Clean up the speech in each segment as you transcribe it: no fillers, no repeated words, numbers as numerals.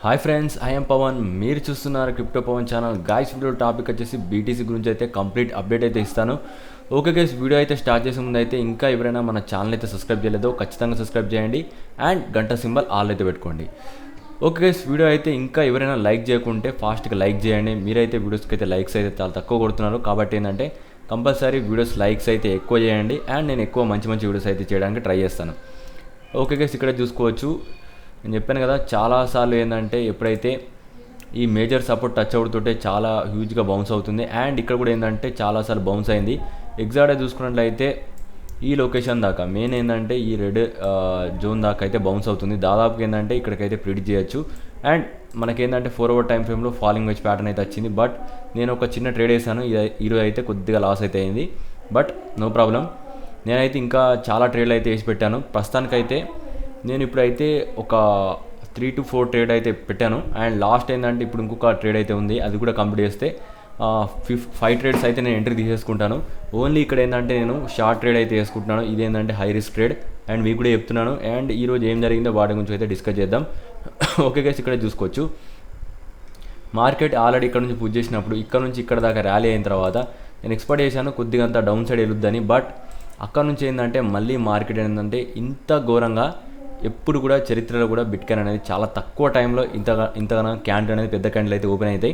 Hi friends, I'm Pavan. మీరు చూస్తున్నారు crypto Pavan channel. Guys, video topic వచ్చేసి బీటీసీ గురించి అయితే కంప్లీట్ అప్డేట్ అయితే ఇస్తాను. ఓకే గైస్, వీడియో అయితే స్టార్ట్ చేసే ముందు అయితే ఇంకా ఎవరైనా మన ఛానల్ అయితే సబ్స్క్రైబ్ చేయలేదో ఖచ్చితంగా సబ్స్క్రైబ్ చేయండి అండ్ గంట సింబల్ ఆల్ అయితే పెట్టుకోండి. ఓకే గైస్, వీడియో అయితే ఇంకా ఎవరైనా లైక్ చేయకుంటే ఫాస్ట్గా లైక్ చేయండి. మీరైతే వీడియోస్కి అయితే లైక్స్ అయితే చాలా తక్కువ కొడుతున్నారు, కాబట్టి ఏంటంటే కంపల్సరీ వీడియోస్ లైక్స్ అయితే ఎక్కువ చేయండి అండ్ నేను ఎక్కువ మంచి మంచి వీడియోస్ అయితే చేయడానికి ట్రై చేస్తాను. ఓకే గైస్, ఇక్కడ చూసుకోవచ్చు. నేను చెప్పాను కదా, చాలాసార్లు ఏంటంటే ఎప్పుడైతే ఈ మేజర్ సపోర్ట్ టచ్ అవుతుంటే చాలా హ్యూజ్గా బౌన్స్ అవుతుంది అండ్ ఇక్కడ కూడా ఏంటంటే చాలాసార్లు బౌన్స్ అయింది. ఎగ్జాక్ట్గా చూసుకున్నట్లయితే ఈ లొకేషన్ దాకా మెయిన్ ఏంటంటే ఈ రెడ్ జోన్ దాకా అయితే బౌన్స్ అవుతుంది. దాదాపుగా ఏంటంటే ఇక్కడికైతే ప్రిడిక్ట్ చేయొచ్చు అండ్ మనకేంటంటే 4 hour టైం ఫ్రేమ్లో ఫాలింగ్ వెజ్ ప్యాటర్న్ అయితే వచ్చింది. బట్ నేను ఒక చిన్న ట్రేడ్ వేసాను, ఈరోజు అయితే కొద్దిగా లాస్ అయితే అయింది. బట్ నో ప్రాబ్లం, నేనైతే ఇంకా చాలా ట్రేడ్లు అయితే వేసి పెట్టాను. ప్రస్తుతానికైతే నేను ఇప్పుడైతే ఒక 3 to 4 ట్రేడ్ అయితే పెట్టాను అండ్ లాస్ట్ ఏంటంటే ఇప్పుడు ఇంకొక ట్రేడ్ అయితే ఉంది, అది కూడా కంప్లీట్ చేస్తే 5 ట్రేడ్స్ అయితే నేను ఎంట్రీ తీసేసుకుంటాను. ఓన్లీ ఇక్కడ ఏంటంటే నేను షార్ట్ ట్రేడ్ అయితే వేసుకుంటున్నాను. ఇదేంటంటే హై రిస్క్ ట్రేడ్ అండ్ మీకు కూడా చెప్తున్నాను. అండ్ ఈరోజు ఏం జరిగిందో వాటి గురించి అయితే డిస్కస్ చేద్దాం. ఓకే గైస్, ఇక్కడ చూసుకోవచ్చు. మార్కెట్ ఆల్రెడీ ఇక్కడ నుంచి పుష్ చేసినప్పుడు ఇక్కడ నుంచి ఇక్కడ దాకా ర్యాలీ అయిన తర్వాత నేను ఎక్స్పెక్ట్ చేశాను కొద్దిగా అంత డౌన్ సైడ్ వెళ్ళొద్దని. బట్ అక్కడ నుంచి ఏంటంటే మళ్ళీ మార్కెట్ ఏంటంటే ఇంత ఘోరంగా ఎప్పుడు కూడా చరిత్రలో కూడా బిట్కాయిన్ అనేది చాలా తక్కువ టైంలో ఇంతగానో క్యాండిల్ అనేది పెద్ద క్యాండిల్ అయితే ఓపెన్ అవుతాయి.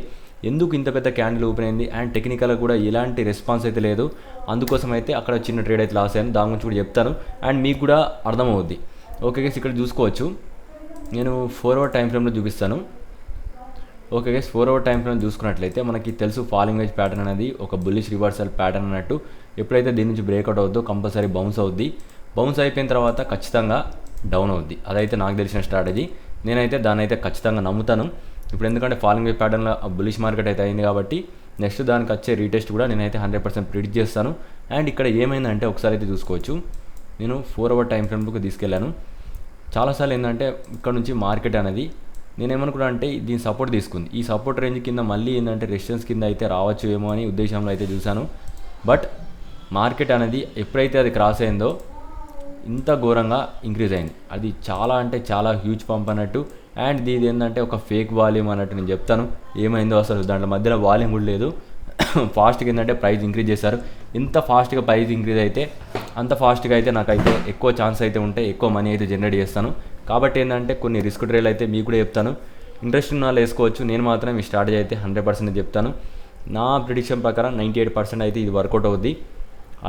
ఎందుకు ఇంత పెద్ద క్యాండిల్ ఓపెన్ అయింది అండ్ టెక్నికల్గా కూడా ఎలాంటి రెస్పాన్స్ అయితే లేదు. అందుకోసం అయితే అక్కడ చిన్న ట్రేడ్ అయితే లాస్ అయ్యాను, దాని గురించి కూడా చెప్తాను అండ్ మీకు కూడా అర్థమవుద్ది. ఓకే గైస్, ఇక్కడ చూసుకోవచ్చు. నేను 4 hour టైం ఫ్రేమ్లో చూపిస్తాను. Okay guys, 4 hour time frame చూసుకున్నట్లయితే మనకి తెలుసు ఫాలింగ్ వెజ్ ప్యాటర్న్ అనేది ఒక బుల్లిష్ రివర్సల్ ప్యాటర్న్ అన్నట్టు. ఎప్పుడైతే దీని నుంచి బ్రేక్అవుట్ అవుద్దో కంపల్సరీ బౌన్స్ అవుద్ది. బౌన్స్ అయిపోయిన తర్వాత ఖచ్చితంగా డౌన్ అవుద్ది. అదైతే నాకు తెలిసిన స్ట్రాటజీ. నేనైతే దాన్ని అయితే ఖచ్చితంగా నమ్ముతాను. ఇప్పుడు ఎందుకంటే ఫాలింగ్ వెజ్ ప్యాటర్న్లో బులిష్ మార్కెట్ అయితే అయింది కాబట్టి నెక్స్ట్ దానికి వచ్చే రీటెస్ట్ కూడా నేనైతే 100% ప్రిడిక్ట్ చేస్తాను. అండ్ ఇక్కడ ఏమైందంటే ఒకసారి అయితే చూసుకోవచ్చు. నేను 4 hour టైం ఫ్రేమ్లోకి తీసుకెళ్ళాను. చాలాసార్లు ఏంటంటే ఇక్కడ నుంచి మార్కెట్ అనేది నేనేమనుకున్నా అంటే దీని సపోర్ట్ తీసుకుంది. ఈ సపోర్ట్ రేంజ్ కింద మళ్ళీ ఏంటంటే రెసిస్టెన్స్ కింద అయితే రావచ్చు ఏమో అని ఉద్దేశంలో అయితే చూశాను. బట్ మార్కెట్ అనేది ఎప్పుడైతే అది క్రాస్ అయిందో ఇంత ఘోరంగా ఇంక్రీజ్ అయింది. అది చాలా అంటే చాలా హ్యూజ్ పంప్ అన్నట్టు. అండ్ ఇది ఏంటంటే ఒక ఫేక్ వాల్యూమ్ అన్నట్టు. నేను చెప్తాను ఏమైందో. అసలు దాంట్లో మధ్యలో వాల్యూమ్ కూడా లేదు. ఫాస్ట్గా ఏంటంటే ప్రైస్ ఇంక్రీజ్ చేశారు. ఇంత ఫాస్ట్గా ప్రైస్ ఇంక్రీజ్ అయితే అంత ఫాస్ట్గా అయితే నాకైతే ఎక్కువ ఛాన్స్ అయితే ఉంటాయి, ఎక్కువ మనీ అయితే జనరేట్ చేస్తాను. కాబట్టి ఏంటంటే కొన్ని రిస్క్ ట్రేడ్లు అయితే మీకు కూడా చెప్తాను. ఇంట్రెస్ట్ ఉన్న వాళ్ళు వేసుకోవచ్చు. నేను మాత్రం ఈ స్ట్రాటజీ అయితే 100% చెప్తాను. నా ప్రిడిక్షన్ ప్రకారం 98% అయితే ఇది వర్కౌట్ అవుద్ది.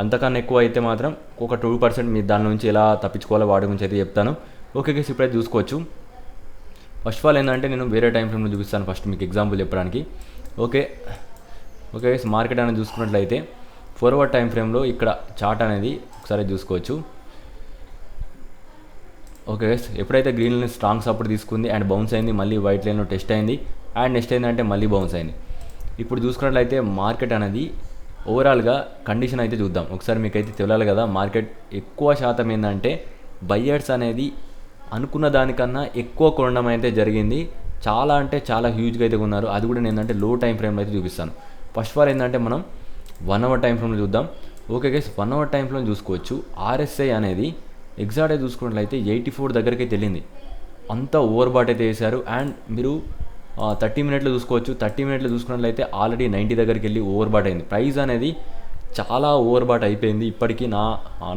అంతకన్నా ఎక్కువ అయితే మాత్రం ఒక 2% మీరు దాని నుంచి ఎలా తప్పించుకోవాలో వాటి గురించి అయితే చెప్తాను. ఓకే గైస్, ఇప్పుడైతే చూసుకోవచ్చు. ఫస్ట్ ఆఫ్ ఆల్ ఏంటంటే నేను వేరే టైం ఫ్రేమ్లో చూపిస్తాను ఫస్ట్ మీకు ఎగ్జాంపుల్ చెప్పడానికి. ఓకే ఓకే గైస్, మార్కెట్ అనేది చూసుకున్నట్లయితే 4 hour టైం ఫ్రేమ్లో ఇక్కడ చార్ట్ అనేది ఒకసారి చూసుకోవచ్చు. ఓకే గైస్, ఎప్పుడైతే గ్రీన్ లైన్ స్ట్రాంగ్ సపోర్ట్ తీసుకుంది అండ్ బౌన్స్ అయింది, మళ్ళీ వైట్ లైన్లో టెస్ట్ అయింది అండ్ నెక్స్ట్ ఏంటంటే మళ్ళీ బౌన్స్ అయింది. ఇప్పుడు చూసుకున్నట్లయితే మార్కెట్ అనేది ఓవరాల్గా కండిషన్ అయితే చూద్దాం ఒకసారి. మీకైతే తెలియాలి కదా, మార్కెట్ ఎక్కువ శాతం ఏంటంటే బయ్యర్స్ అనేది అనుకున్న దానికన్నా ఎక్కువ కొనడం అయితే జరిగింది. చాలా అంటే చాలా హ్యూజ్గా అయితే కొన్నారు. అది కూడా ఏంటంటే లో టైం ఫ్రేమ్లో అయితే చూపిస్తాను. ఫస్ట్ ఆఫ్ ఆల్ ఏంటంటే మనం 1 hour టైం ఫ్రేమ్లో చూద్దాం. Okay guys, 1 hour time frame చూసుకోవచ్చు. ఆర్ఎస్ఐ అనేది ఎగ్జాక్ట్గా చూసుకున్నట్లయితే 84 దగ్గరికి అయితే వెళ్ళింది. అంతా ఓవర్ బాట్ అయితే వేశారు. అండ్ మీరు 30 minutesలో చూసుకోవచ్చు. 30 minutesలో చూసుకున్నట్లయితే ఆల్రెడీ 90 దగ్గరికి వెళ్ళి ఓవర్ బాట్ అయింది. ప్రైస్ అనేది చాలా ఓవర్ బాట్ అయిపోయింది. ఇప్పటికీ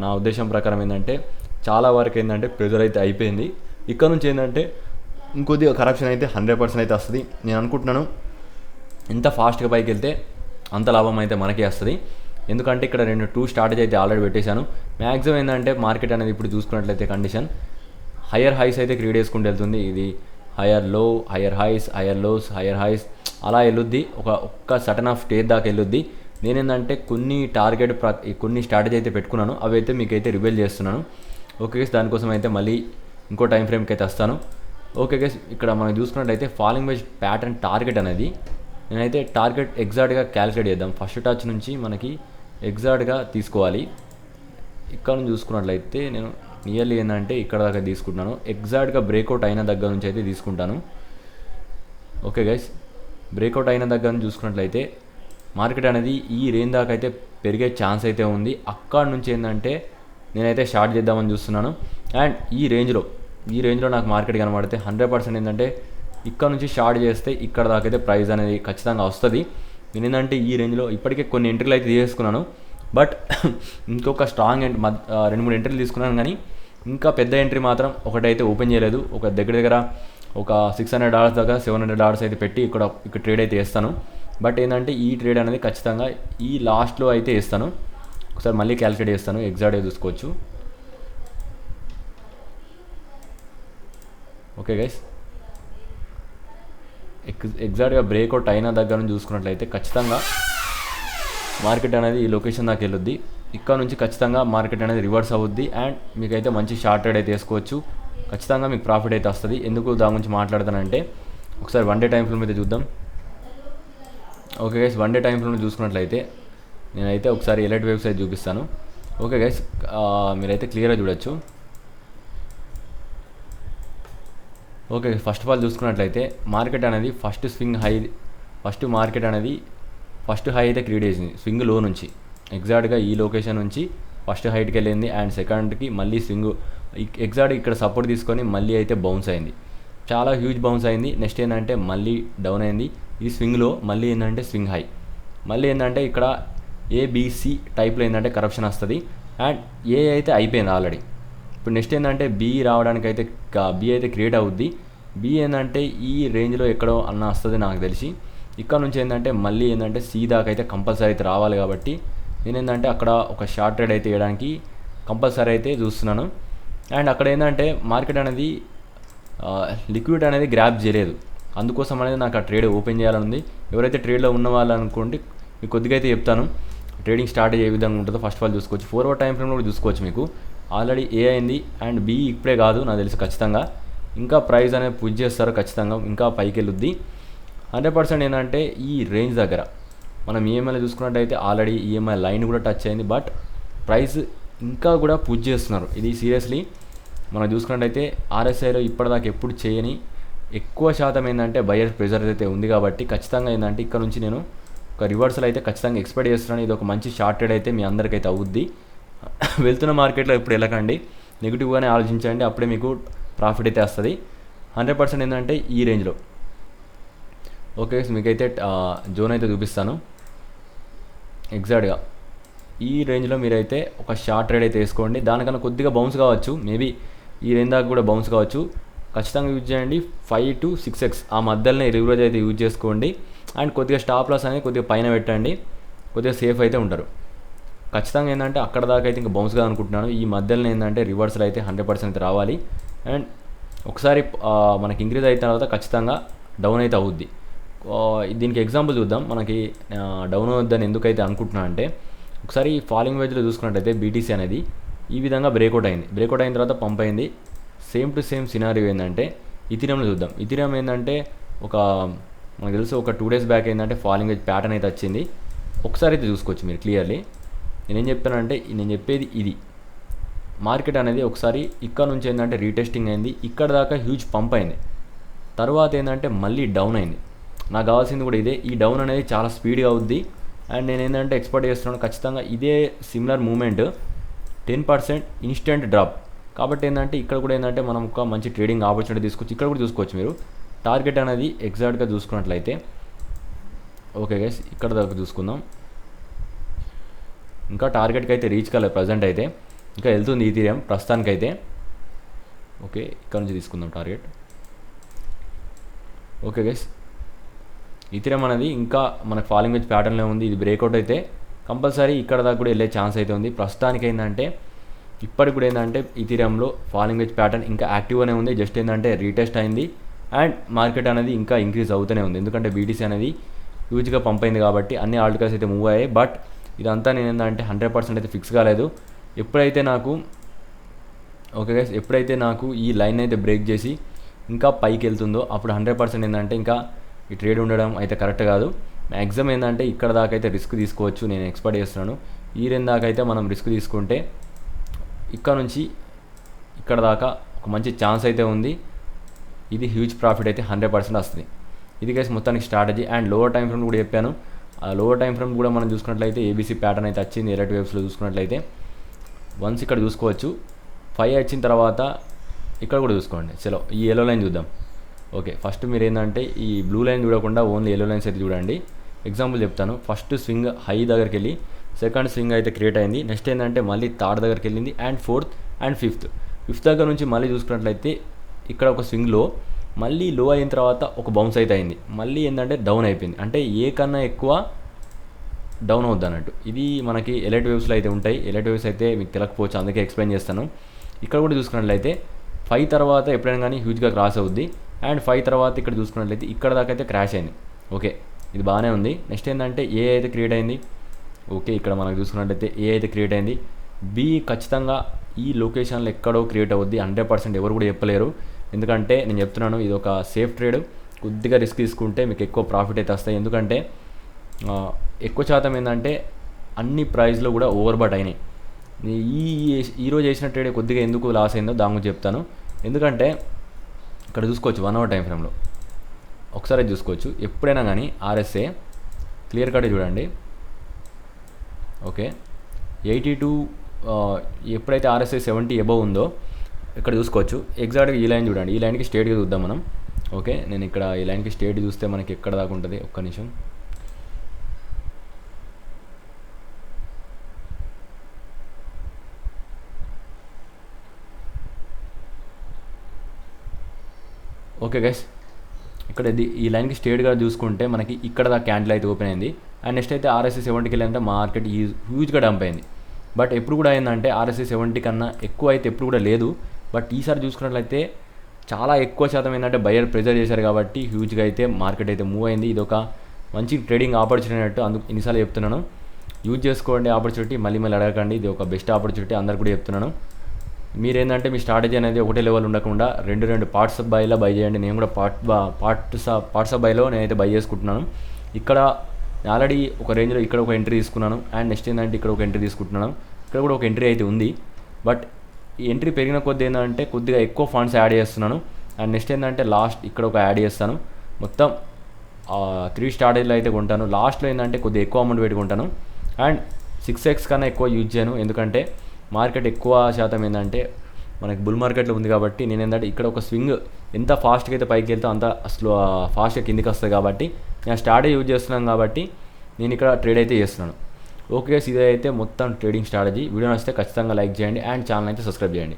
నా ఉద్దేశం ప్రకారం ఏంటంటే చాలా వరకు ఏంటంటే ప్రెజర్ అయితే అయిపోయింది. ఇక్కడ నుంచి ఏంటంటే ఇంకొద్దిగా కరప్షన్ అయితే 100% అయితే వస్తుంది. నేను అనుకుంటున్నాను ఎంత ఫాస్ట్గా పైకి వెళ్తే అంత లాభం అయితే మనకే వస్తుంది. ఎందుకంటే ఇక్కడ 2 స్ట్రాటజీ అయితే ఆల్రెడీ పెట్టేశాను. మ్యాక్సిమం ఏంటంటే మార్కెట్ అనేది ఇప్పుడు చూసుకున్నట్లయితే కండిషన్ హయ్యర్ హైస్ అయితే క్రియేట్ చేసుకుంటూ వెళ్తుంది. ఇది higher low, higher highs, higher lows, higher highs అలా వెళ్ళొద్ది. ఒక్క సటన్ ఆఫ్ స్టేజ్ దాకా వెళ్ళొద్ది. నేనేంటంటే కొన్ని స్ట్రాటజీ అయితే పెట్టుకున్నాను, అవి అయితే మీకైతే రివీల్ చేస్తున్నాను. ఓకే గైస్, దానికోసం అయితే మళ్ళీ ఇంకో టైం ఫ్రేమ్కి అయితే వస్తాను. ఓకే గైస్, ఇక్కడ మనం చూసుకున్నట్టయితే ఫాలింగ్ వెజ్ ప్యాటర్న్ టార్గెట్ అనేది నేనైతే టార్గెట్ ఎగ్జాక్ట్గా క్యాలిక్యులేట్ చేద్దాం. ఫస్ట్ టచ్ నుంచి మనకి ఎగ్జాక్ట్గా తీసుకోవాలి. ఇక్కడ నుంచి చూసుకున్నట్లయితే నేను నియర్లీ ఏంటంటే ఇక్కడ దాకా తీసుకుంటున్నాను. ఎగ్జాక్ట్గా బ్రేక్అవుట్ అయిన దగ్గర నుంచి అయితే తీసుకుంటాను. ఓకే గైస్, బ్రేక్అవుట్ అయిన దగ్గర నుంచి చూసుకున్నట్లయితే మార్కెట్ అనేది ఈ రేంజ్ దాకా అయితే పెరిగే ఛాన్స్ అయితే ఉంది. అక్కడ నుంచి ఏంటంటే నేనైతే షార్ట్ చేద్దామని చూస్తున్నాను. అండ్ ఈ రేంజ్లో నాకు మార్కెట్ కనబడితే 100% ఏంటంటే ఇక్కడ నుంచి షార్ట్ చేస్తే ఇక్కడ దాకా అయితే ప్రైస్ అనేది ఖచ్చితంగా వస్తుంది. నేను ఏంటంటే ఈ రేంజ్లో ఇప్పటికే కొన్ని ఎంట్రీలు అయితే తీసుకున్నాను, బట్ ఇంకొక స్ట్రాంగ్ 2-3 ఎంట్రీలు తీసుకున్నాను, కానీ ఇంకా పెద్ద ఎంట్రీ మాత్రం ఒకటైతే ఓపెన్ చేయలేదు. ఒక దగ్గర ఒక $600 దాకా $700 అయితే పెట్టి ఇక్కడ ట్రేడ్ అయితే వేస్తాను. బట్ ఏంటంటే ఈ ట్రేడ్ అనేది ఖచ్చితంగా ఈ లాస్ట్లో అయితే వేస్తాను. ఒకసారి మళ్ళీ క్యాలిక్యులేట్ చేస్తాను, ఎగ్జాక్ట్గా చూసుకోవచ్చు. ఓకే గైస్, ఎగ్జాక్ట్గా బ్రేక్అవుట్ అయిన దగ్గర నుంచి చూసుకున్నట్లయితే ఖచ్చితంగా మార్కెట్ అనేది ఈ లొకేషన్ దాకా వెళ్ళొద్ది. ఇక్కడ నుంచి ఖచ్చితంగా మార్కెట్ అనేది రివర్స్ అవుద్ది అండ్ మీకైతే మంచి షార్ట్ ట్రేడ్ అయితే వేసుకోవచ్చు. ఖచ్చితంగా మీకు ప్రాఫిట్ అయితే వస్తుంది. ఎందుకు దాని గురించి మాట్లాడతానంటే ఒకసారి 1 డే టైం ఫ్రేమ్ అయితే చూద్దాం. Okay guys, 1 day time frame చూసుకున్నట్లయితే నేనైతే ఒకసారి ఎలైట్ వేవ్స్ అయితే చూపిస్తాను. ఓకే గైస్, మీరైతే క్లియర్గా చూడొచ్చు. ఓకే, ఫస్ట్ ఆఫ్ ఆల్ చూసుకున్నట్లయితే మార్కెట్ అనేది ఫస్ట్ హై అయితే క్రియేట్ చేసింది స్వింగ్ లో నుంచి. ఎగ్జాక్ట్గా ఈ లొకేషన్ నుంచి ఫస్ట్ హైట్కి వెళ్ళింది అండ్ సెకండ్కి మళ్ళీ స్వింగ్ ఎగ్జాక్ట్ ఇక్కడ సపోర్ట్ తీసుకొని మళ్ళీ అయితే బౌన్స్ అయింది, చాలా హ్యూజ్ బౌన్స్ అయింది. నెక్స్ట్ ఏంటంటే మళ్ళీ డౌన్ అయింది ఈ స్వింగ్లో, మళ్ళీ ఏంటంటే స్వింగ్ హై, మళ్ళీ ఏంటంటే ఇక్కడ ఏబిసి టైప్లో ఏంటంటే కరప్షన్ వస్తుంది అండ్ ఏ అయితే అయిపోయింది ఆల్రెడీ. ఇప్పుడు నెక్స్ట్ ఏంటంటే బి రావడానికి అయితే బి అయితే క్రియేట్ అవుద్ది. బి ఏంటంటే ఈ రేంజ్లో ఎక్కడో అన్న వస్తుంది నాకు తెలిసి. ఇక్కడ నుంచి ఏంటంటే మళ్ళీ ఏంటంటే సి దాకా అయితే కంపల్సరీ అయితే రావాలి. కాబట్టి నేను ఏంటంటే అక్కడ ఒక షార్ట్ ట్రేడ్ అయితే వేయడానికి కంపల్సరీ అయితే చూస్తున్నాను. అండ్ అక్కడ ఏంటంటే మార్కెట్ అనేది లిక్విడ్ అనేది గ్రాప్ చేయలేదు, అందుకోసం అనేది నాకు ఆ ట్రేడ్ ఓపెన్ చేయాలని ఉంది. ఎవరైతే ట్రేడ్లో ఉన్న వాళ్ళు అనుకోండి, మీకు కొద్దిగా అయితే చెప్తాను ట్రేడింగ్ స్టార్ట్ ఏ విధంగా ఉంటుందో. ఫస్ట్ ఆఫ్ ఆల్ చూసుకోవచ్చు, 4 అవర్ టైం ఫ్రేమ్లో కూడా చూసుకోవచ్చు. మీకు ఆల్రెడీ ఏ అయింది అండ్ బి ఇప్పుడే కాదు నాకు తెలిసి, ఖచ్చితంగా ఇంకా ప్రైస్ అనేది పుష్ చేస్తారు, ఖచ్చితంగా ఇంకా పైకి వెళ్ళుద్ది 100%. ఏంటంటే ఈ రేంజ్ దగ్గర మనం ఈఎంఐలో చూసుకున్నట్టయితే ఆల్రెడీ ఈఎంఐ లైన్ కూడా టచ్ అయింది, బట్ ప్రైస్ ఇంకా కూడా పుష్ చేస్తున్నారు. ఇది సీరియస్లీ మనం చూసుకున్నట్టయితే ఆర్ఎస్ఐలో ఇప్పటిదాకా ఎప్పుడు చేయని ఎక్కువ శాతం ఏంటంటే బయర్ ప్రెజర్ అయితే ఉంది. కాబట్టి ఖచ్చితంగా ఏంటంటే ఇక్కడ నుంచి నేను ఒక రివర్సల్ అయితే ఖచ్చితంగా ఎక్స్పెక్ట్ చేస్తున్నాను. ఇది ఒక మంచి షార్ట్ ట్రేడ్ అయితే మీ అందరికైతే అవుద్ది. వెళ్తున్న మార్కెట్లో ఇప్పుడు వెళ్ళకండి, నెగిటివ్గానే ఆలోచించండి, అప్పుడే మీకు ప్రాఫిట్ అయితే వస్తుంది 100%. ఏంటంటే ఈ రేంజ్లో. ఓకే, మీకైతే జోన్ అయితే చూపిస్తాను. ఎగ్జాక్ట్గా ఈ రేంజ్లో మీరైతే ఒక షార్ట్ ట్రేడ్ అయితే వేసుకోండి. దానికన్నా కొద్దిగా బౌన్స్ కావచ్చు, మేబీ ఈ రేంజ్ దాకా కూడా బౌన్స్ కావచ్చు. ఖచ్చితంగా యూజ్ చేయండి 5 to 6x ఆ మధ్యలోనే రివరేజ్ అయితే యూజ్ చేసుకోండి. అండ్ కొద్దిగా స్టాప్ లాస్ అనేది కొద్దిగా పైన పెట్టండి, కొద్దిగా సేఫ్ అయితే ఉంటారు. ఖచ్చితంగా ఏంటంటే అక్కడ దాకా అయితే ఇంకా బౌన్స్ కాదు అనుకుంటున్నాను. ఈ మధ్యలో ఏంటంటే రివర్సల్ అయితే 100% అయితే రావాలి. అండ్ ఒకసారి మనకి ఇంక్రీజ్ అయిన తర్వాత ఖచ్చితంగా డౌన్ అయితే అవుద్ది. దీనికి ఎగ్జాంపుల్ చూద్దాం. మనకి డౌన్ అవుద్దని ఎందుకైతే అనుకుంటున్నాను అంటే, ఒకసారి ఫాలింగ్ వేజ్లో చూసుకున్నట్టయితే బీటీసీ అనేది ఈ విధంగా బ్రేక్అవుట్ అయింది. బ్రేక్అవుట్ అయిన తర్వాత పంప్ అయింది. సేమ్ టు సేమ్ సినారియో ఏంటంటే ఇథీరియంలో చూద్దాం. ఇథీరియం ఏంటంటే మనకు తెలుసు ఒక 2 days బ్యాక్ ఏంటంటే ఫాలింగ్ వేజ్ ప్యాటర్న్ అయితే వచ్చింది. ఒకసారి అయితే చూసుకోవచ్చు మీరు క్లియర్లీ. నేనేం చెప్తానంటే నేను చెప్పేది ఇది, మార్కెట్ అనేది ఒకసారి ఇక్కడ నుంచి ఏంటంటే రీటెస్టింగ్ అయింది, ఇక్కడ దాకా హ్యూజ్ పంప్ అయింది, తర్వాత ఏంటంటే మళ్ళీ డౌన్ అయింది. నాకు కావాల్సింది కూడా ఇదే. ఈ డౌన్ అనేది చాలా స్పీడ్గా అవుద్ది అండ్ నేను ఏంటంటే ఎక్స్పెక్ట్ చేస్తున్నాను ఖచ్చితంగా ఇదే సిమిలర్ మూమెంట్ 10% ఇన్స్టెంట్ డ్రాప్. కాబట్టి ఏంటంటే ఇక్కడ కూడా ఏంటంటే మనం ఒక మంచి ట్రేడింగ్ ఆపర్చునిటీ తీసుకోవచ్చు. ఇక్కడ కూడా చూసుకోవచ్చు మీరు టార్గెట్ అనేది ఎగ్జాక్ట్గా చూసుకున్నట్లయితే. ఓకే గైస్, ఇక్కడ దాకా చూసుకుందాం. ఇంకా టార్గెట్కి అయితే రీచ్ కాలేదు ప్రజెంట్ అయితే, ఇంకా వెళ్తుంది ఈథీరియం ప్రస్తుతానికైతే. ఓకే, ఇక్కడ నుంచి తీసుకుందాం టార్గెట్. ఓకే గైస్, ఈథీరియం అనేది ఇంకా మనకు ఫాలింగ్ వేజ్ ప్యాటర్న్లో ఉంది. ఇది బ్రేక్అవుట్ అయితే కంపల్సరీ ఇక్కడ దాకా కూడా వెళ్ళే ఛాన్స్ అయితే ఉంది. ప్రస్తుతానికి ఏంటంటే ఇప్పటికి కూడా ఏంటంటే ఈథీరియంలో ఫాలింగ్ వేజ్ ప్యాటర్న్ ఇంకా యాక్టివ్గానే ఉంది. జస్ట్ ఏంటంటే రీటెస్ట్ అయింది అండ్ మార్కెట్ అనేది ఇంకా ఇంక్రీజ్ అవుతూనే ఉంది. ఎందుకంటే బీటీసీ అనేది హ్యూజ్గా పంప్ అయింది కాబట్టి అన్ని ఆల్టికల్స్ అయితే మూవ్ అయ్యాయి. బట్ ఇదంతా నేను ఏంటంటే 100% అయితే ఫిక్స్ కాలేదు. ఎప్పుడైతే నాకు ఈ లైన్ అయితే బ్రేక్ చేసి ఇంకా పైకి వెళ్తుందో అప్పుడు 100% ఏంటంటే ఇంకా ఈ ట్రేడ్ ఉండడం అయితే కరెక్ట్ కాదు. మ్యాక్సిమం ఏంటంటే ఇక్కడ దాకా అయితే రిస్క్ తీసుకోవచ్చు, నేను ఎక్స్పెక్ట్ చేస్తున్నాను. ఈ రేంజ్ దాకా అయితే మనం రిస్క్ తీసుకుంటే ఇక్కడ నుంచి ఇక్కడ దాకా ఒక మంచి ఛాన్స్ అయితే ఉంది. ఇది హ్యూజ్ ప్రాఫిట్ అయితే 100% వస్తుంది. ఇది గైస్ మొత్తానికి strategy. And lower time frame కూడా చెప్పాను. ఆ లోవర్ టైం ఫ్రేమ్ కూడా మనం చూసుకున్నట్లయితే ఏబీసీ ప్యాటర్న్ అయితే వచ్చింది. ఎలర్ట్ వేవ్స్లో చూసుకున్నట్లయితే వన్స్ ఇక్కడ చూసుకోవచ్చు 5 వచ్చిన తర్వాత ఇక్కడ కూడా చూసుకోండి. చలో ఈ ఎల్లో లైన్ చూద్దాం. ఓకే, ఫస్ట్ మీరు ఏంటంటే ఈ బ్లూ లైన్ చూడకుండా ఓన్లీ ఎల్లో లైన్స్ అయితే చూడండి. ఎగ్జాంపుల్ చెప్తాను. ఫస్ట్ స్వింగ్ హై దగ్గరికి వెళ్ళి సెకండ్ స్వింగ్ అయితే క్రియేట్ అయింది. నెక్స్ట్ ఏంటంటే మళ్ళీ థర్డ్ దగ్గరికి వెళ్ళింది అండ్ ఫోర్త్ అండ్ ఫిఫ్త్ దగ్గర నుంచి మళ్ళీ చూసుకున్నట్లయితే ఇక్కడ ఒక స్వింగ్లో మళ్ళీ లో అయిన తర్వాత ఒక బౌన్స్ అయితే అయింది. మళ్ళీ ఏంటంటే డౌన్ అయిపోయింది. అంటే ఏ కన్నా ఎక్కువ డౌన్ అవుద్ది అన్నట్టు. ఇది మనకి ఎలైట్ వేవ్స్లో అయితే ఉంటాయి. ఎలైట్ వేవ్స్ అయితే మీకు తెలియకపోవచ్చు, అందుకే ఎక్స్ప్లెయిన్ చేస్తాను. ఇక్కడ కూడా చూసుకున్నట్లయితే 5 తర్వాత ఎప్పుడైనా కానీ హ్యూజ్గా క్రాస్ అవుద్ది. అండ్ 5 తర్వాత ఇక్కడ చూసుకున్నట్లయితే ఇక్కడ దాకా అయితే క్రాష్ అయింది. ఓకే, ఇది బాగానే ఉంది. నెక్స్ట్ ఏంటంటే ఏ అయితే క్రియేట్ అయింది. ఓకే, ఇక్కడ మనకు చూసుకున్నట్లయితే ఏ అయితే క్రియేట్ అయింది. బి ఖచ్చితంగా ఈ లొకేషన్లో ఎక్కడో క్రియేట్ అవుద్ది. 100% ఎవరు కూడా చెప్పలేరు. ఎందుకంటే నేను చెప్తున్నాను, ఇది ఒక సేఫ్ ట్రేడ్. కొద్దిగా రిస్క్ తీసుకుంటే మీకు ఎక్కువ ప్రాఫిట్ అయితే వస్తాయి. ఎందుకంటే ఎక్కువ శాతం ఏంటంటే అన్ని ప్రైస్లో కూడా ఓవర్బాట్ అయినాయి. ఈరోజు చేసిన ట్రేడ్ కొద్దిగా ఎందుకు లాస్ అయిందో దాని గురించి చెప్తాను. ఎందుకంటే ఇక్కడ చూసుకోవచ్చు 1 అవర్ టైం ఫ్రేమ్లో ఒకసారి చూసుకోవచ్చు. ఎప్పుడైనా కానీ ఆర్ఎస్ఏ క్లియర్ కట్ చూడండి. ఓకే, 82 ఎప్పుడైతే ఆర్ఎస్ఐ 70 అబవ్ ఉందో ఇక్కడ చూసుకోవచ్చు. ఎగ్జాక్ట్గా ఈ లైన్ చూడండి. ఈ లైన్కి స్ట్రేట్గా చూద్దాం మనం. ఓకే, నేను ఇక్కడ ఈ లైన్కి స్ట్రేట్ చూస్తే మనకి ఎక్కడ దాకా ఉంటుంది. ఒక్క నిమిషం. ఓకే గైస్, ఇక్కడ ఈ లైన్కి స్ట్రేట్గా చూసుకుంటే మనకి ఇక్కడ దాకా క్యాండిల్ అయితే ఓపెన్ అయింది. అండ్ నెక్స్ట్ అయితే ఆర్ఎస్ఐ 70కి వెళ్ళినంత మార్కెట్ హ్యూజ్గా డంప్ అయింది. బట్ ఎప్పుడు కూడా ఏంటంటే ఆర్ఎస్ఐ 70 కన్నా ఎక్కువ అయితే ఎప్పుడు కూడా లేదు. బట్ ఈసారి చూసుకున్నట్లయితే చాలా ఎక్కువ శాతం ఏంటంటే బయర్ ప్రెజర్ చేశారు కాబట్టి హ్యూజ్గా అయితే మార్కెట్ అయితే మూవ్ అయింది. ఇది ఒక మంచి ట్రేడింగ్ ఆపర్చునిటీ అన్నట్టు అందుకు ఇన్నిసార్లు చెప్తున్నాను. యూజ్ చేసుకోండి ఆపర్చునిటీ, మళ్ళీ అడగకండి. ఇది ఒక బెస్ట్ ఆపర్చునిటీ, అందరు కూడా చెప్తున్నాను. మీరేంటంటే మీ స్ట్రాటజీ అనేది ఒకటే లెవెల్ ఉండకుండా రెండు పార్ట్స్ ఆఫ్ బైలో బై చేయండి. నేను కూడా పార్ట్స్ ఆఫ్ బైలో నేనైతే బై చేసుకుంటున్నాను. ఇక్కడ ఆల్రెడీ ఒక రేంజ్లో ఇక్కడ ఒక ఎంట్రీ తీసుకున్నాను. అండ్ నెక్స్ట్ ఏంటంటే ఇక్కడ ఒక ఎంట్రీ తీసుకుంటున్నాను. ఇక్కడ కూడా ఒక ఎంట్రీ అయితే ఉంది. బట్ ఈ ఎంట్రీ పెరిగిన కొద్ది ఏంటంటే కొద్దిగా ఎక్కువ ఫండ్స్ యాడ్ చేస్తున్నాను. అండ్ నెక్స్ట్ ఏంటంటే లాస్ట్ ఇక్కడ ఒక యాడ్ చేస్తాను. మొత్తం 3 స్ట్రాటజీలు అయితే కొంటాను. లాస్ట్లో ఏంటంటే కొద్దిగా ఎక్కువ అమౌంట్ పెట్టుకుంటాను. అండ్ 6x కన్నా ఎక్కువ యూజ్ చేయను. ఎందుకంటే మార్కెట్ ఎక్కువ శాతం ఏంటంటే మనకి బుల్ మార్కెట్లో ఉంది కాబట్టి నేను ఏంటంటే ఇక్కడ ఒక స్వింగ్ ఎంత ఫాస్ట్గా అయితే పైకి వెళ్తే అంత ఫాస్ట్గా కిందికి వస్తుంది కాబట్టి నేను స్ట్రాటజీ యూజ్ చేస్తున్నాను కాబట్టి నేను ఇక్కడ ట్రేడ్ అయితే చేస్తున్నాను. ఓకే, ఇదే అయితే మొత్తం ట్రేడింగ్ స్ట్రాటజీ. వీడియో నచ్చితే ఖచ్చితంగా లైక్ చేయండి అండ్ ఛానల్ అయితే సబ్స్క్రైబ్ చేయండి.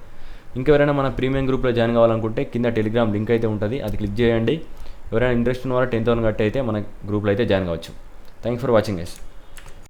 ఇంకెవరైనా మన ప్రీమియం గ్రూప్లో జాయిన్ కావాలనుకుంటే కింద టెలిగ్రామ్ లింక్ అయితే ఉంటుంది, అది క్లిక్ చేయండి. ఎవరైనా ఇంట్రెస్ట్ ఉన్న వాళ్ళు 10,000 కట్టి అయితే మన గ్రూప్లో అయితే జాయిన్ కావచ్చు. Thanks for watching guys.